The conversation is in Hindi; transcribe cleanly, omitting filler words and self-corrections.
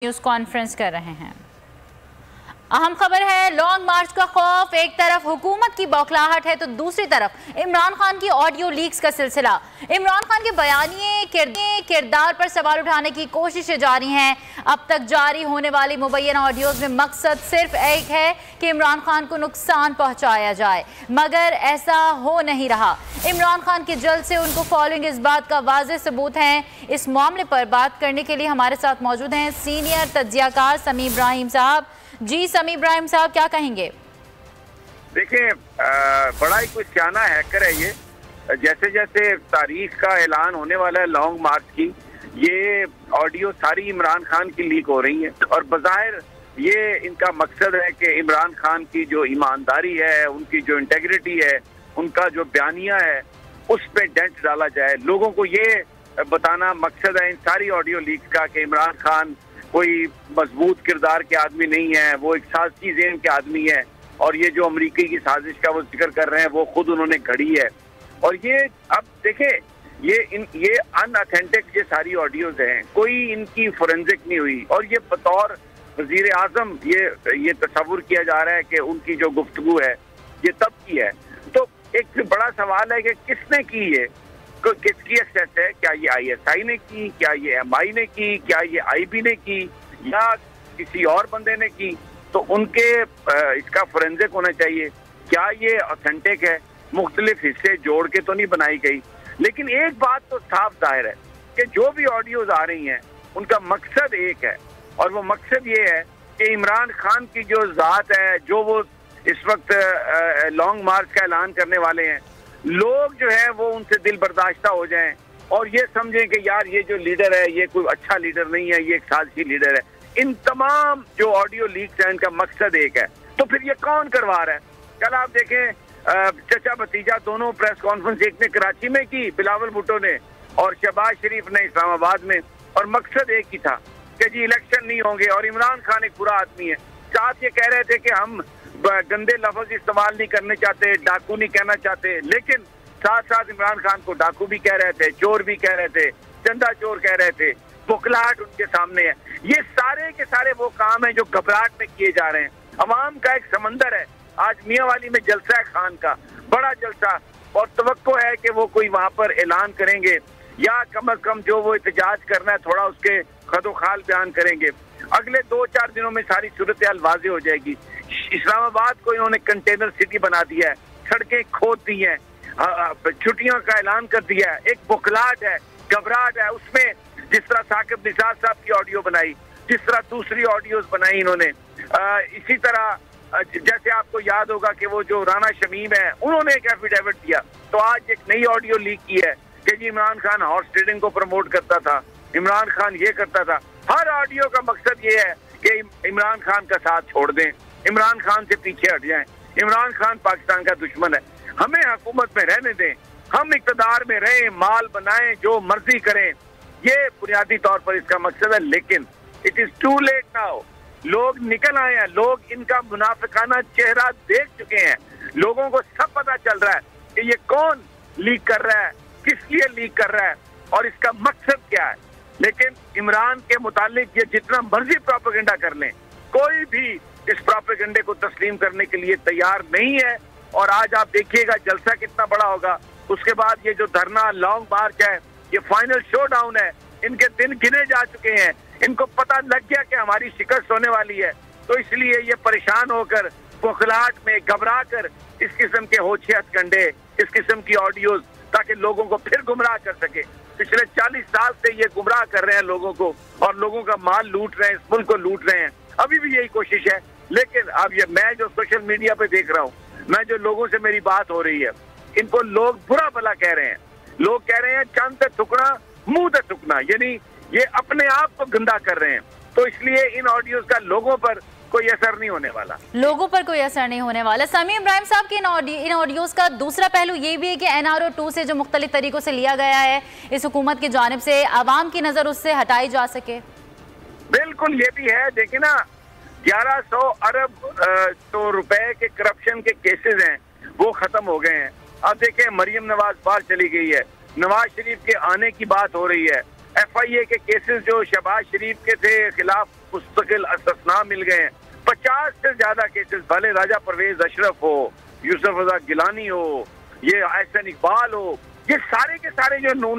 न्यूज़ कॉन्फ्रेंस कर रहे हैं। अहम खबर है, लॉन्ग मार्च का खौफ। एक तरफ हुकूमत की बौखलाहट है तो दूसरी तरफ इमरान खान की ऑडियो लीक्स का सिलसिला। इमरान खान के बयानिए किरदार पर सवाल उठाने की कोशिशें जारी हैं। अब तक जारी होने वाली मुबैना ऑडियोज में मकसद सिर्फ एक है कि इमरान खान को नुकसान पहुंचाया जाए, मगर ऐसा हो नहीं रहा। इमरान खान की जल्द से उनको फॉलोइंग इस बात का वाज़ेह सबूत है। इस मामले पर बात करने के लिए हमारे साथ मौजूद हैं सीनियर तज्जियाकार समी इब्राहिम साहब। जी समी इब्राहिम साहब, क्या कहेंगे? देखिए, बड़ा ही कुछ सियाना हैकर है ये। जैसे जैसे तारीख का ऐलान होने वाला है लॉन्ग मार्च की, ये ऑडियो सारी इमरान खान की लीक हो रही है और बज़ाहिर ये इनका मकसद है कि इमरान खान की जो ईमानदारी है, उनकी जो इंटेग्रिटी है, उनका जो बयानिया है, उस पर डेंट डाला जाए। लोगों को ये बताना मकसद है इन सारी ऑडियो लीक का कि इमरान खान कोई मजबूत किरदार के आदमी नहीं है, वो एक साजिशी ज़हन के आदमी है और ये जो अमेरिकी की साजिश का वो जिक्र कर रहे हैं वो खुद उन्होंने घड़ी है। और ये अब देखें, ये अनऑथेंटिक ये सारी ऑडियोज हैं, कोई इनकी फोरेंसिक नहीं हुई और ये बतौर वजीर आजम ये तस्वुर किया जा रहा है कि उनकी जो गुफ्तगू है ये तब की है। तो एक बड़ा सवाल है कि किसने की ये, किसकी एक्सेस है? क्या ये ISI ने की, क्या ये MI ने की, क्या ये IB ने की या किसी और बंदे ने की? तो उनके इसका फोरेंसिक होना चाहिए। क्या ये ऑथेंटिक है? मुख्तलिफ हिस्से जोड़ के तो नहीं बनाई गई। लेकिन एक बात तो साफ जाहिर है कि जो भी ऑडियोज आ रही हैं उनका मकसद एक है और वो मकसद ये है कि इमरान खान की जो ज़ात है, जो वो इस वक्त लॉन्ग मार्च का ऐलान करने वाले हैं, लोग जो है वो उनसे दिल बर्दाश्ता हो जाएं और ये समझें कि यार ये जो लीडर है ये कोई अच्छा लीडर नहीं है, ये एक साजिशी लीडर है। इन तमाम जो ऑडियो लीक्स हैं इनका मकसद एक है। तो फिर ये कौन करवा रहा है? कल आप देखें, चचा भतीजा दोनों प्रेस कॉन्फ्रेंस, एक ने कराची में की बिलावल भुट्टो ने और शहबाज शरीफ ने इस्लामाबाद में, और मकसद एक ही था कि जी इलेक्शन नहीं होंगे और इमरान खान एक बुरा आदमी है। साथ ये कह रहे थे कि हम गंदे लफ्ज इस्तेमाल नहीं करने चाहते, डाकू नहीं कहना चाहते, लेकिन साथ साथ इमरान खान को डाकू भी कह रहे थे, चोर भी कह रहे थे, चंदा चोर कह रहे थे। बुखलाहट उनके सामने है। ये सारे के सारे वो काम है जो घबराहट में किए जा रहे हैं। अवाम का एक समंदर है। आज मियांवाली में जलसा है खान का, बड़ा जलसा, और तवक्को है कि वो कोई वहां पर ऐलान करेंगे या कम अज कम जो वो एहतजाज करना है थोड़ा उसके खदोखाल बयान करेंगे। अगले 2-4 दिनों में सारी सूरत हाल वाज़ेह हो जाएगी। इस्लामाबाद को इन्होंने कंटेनर सिटी बना दिया है, सड़कें खोद दी हैं, छुट्टियों का ऐलान कर दिया है। एक बुखलाहट है, घबराहट है। उसमें जिस तरह साकिब निसार साहब की ऑडियो बनाई, जिस तरह दूसरी ऑडियोज बनाई इन्होंने, इसी तरह जैसे आपको याद होगा कि वो जो राना शमीम है उन्होंने एक एफिडेविट दिया। तो आज एक नई ऑडियो लीक की है कि जी इमरान खान हॉर्स ट्रेडिंग को प्रमोट करता था, इमरान खान ये करता था। हर ऑडियो का मकसद ये है कि इमरान खान का साथ छोड़ दें, इमरान खान से पीछे हट जाएं, इमरान खान पाकिस्तान का दुश्मन है, हमें हुकूमत में रहने दें, हम इक़्तिदार में रहें, माल बनाएं, जो मर्जी करें। ये बुनियादी तौर पर इसका मकसद है। लेकिन it is too late now. लोग निकल आए हैं, लोग इनका मुनाफिकाना चेहरा देख चुके हैं। लोगों को सब पता चल रहा है कि ये कौन लीक कर रहा है, किस लिए लीक कर रहा है और इसका मकसद क्या है। लेकिन इमरान के मुतालिक ये जितना मर्जी प्रोपेगेंडा कर लें, कोई भी इस प्रोपेगेंडे को तस्लीम करने के लिए तैयार नहीं है। और आज आप देखिएगा जलसा कितना बड़ा होगा। उसके बाद ये जो धरना लॉन्ग मार्च है, ये फाइनल शो डाउन है। इनके दिन गिने जा चुके हैं, इनको पता लग गया कि हमारी शिकस्त होने वाली है। तो इसलिए ये परेशान होकर, बुखलाहट में घबरा कर इस किस्म के होछे हथकंडे, इस किस्म की ऑडियोज, ताकि लोगों को फिर गुमराह कर सके। पिछले 40 साल से ये गुमराह कर रहे हैं लोगों को और लोगों का माल लूट रहे हैं, इस मुल्क को लूट रहे हैं। अभी भी यही कोशिश है। लेकिन अब ये मैं जो सोशल मीडिया पे देख रहा हूँ, मैं जो लोगों से मेरी बात हो रही है, इनको लोग बुरा भला कह रहे हैं। लोग कह रहे हैं चंद ते थुकना मुंह ते थुकना, यानी ये अपने आप को गंदा कर रहे हैं। तो इसलिए इन ऑडियोज का लोगों पर कोई असर नहीं होने वाला। लोगों पर कोई असर नहीं होने वाला। समी इब्राहिम साहब की इन ऑडियोज का दूसरा पहलू ये भी है कि NRO 2 से जो मुख्तलिफ तरीकों से लिया गया है इस हुकूमत की जानिब से, आवाम की नजर उससे हटाई जा सके। बिल्कुल ये भी है। देखिए ना, 1100 अरब तो रुपए के करप्शन के केसेस हैं वो खत्म हो गए हैं। अब देखें, मरियम नवाज बाहर चली गई है, नवाज शरीफ के आने की बात हो रही है, FIA के केसेस जो शहबाज शरीफ के थे खिलाफ मुस्तकिल इस्तिस्ना मिल गए हैं। 50 से ज्यादा केसेस, भले राजा परवेज अशरफ हो, यूसुफ रजा गिलानी हो, ये एहसन इकबाल हो, ये सारे के सारे जो नून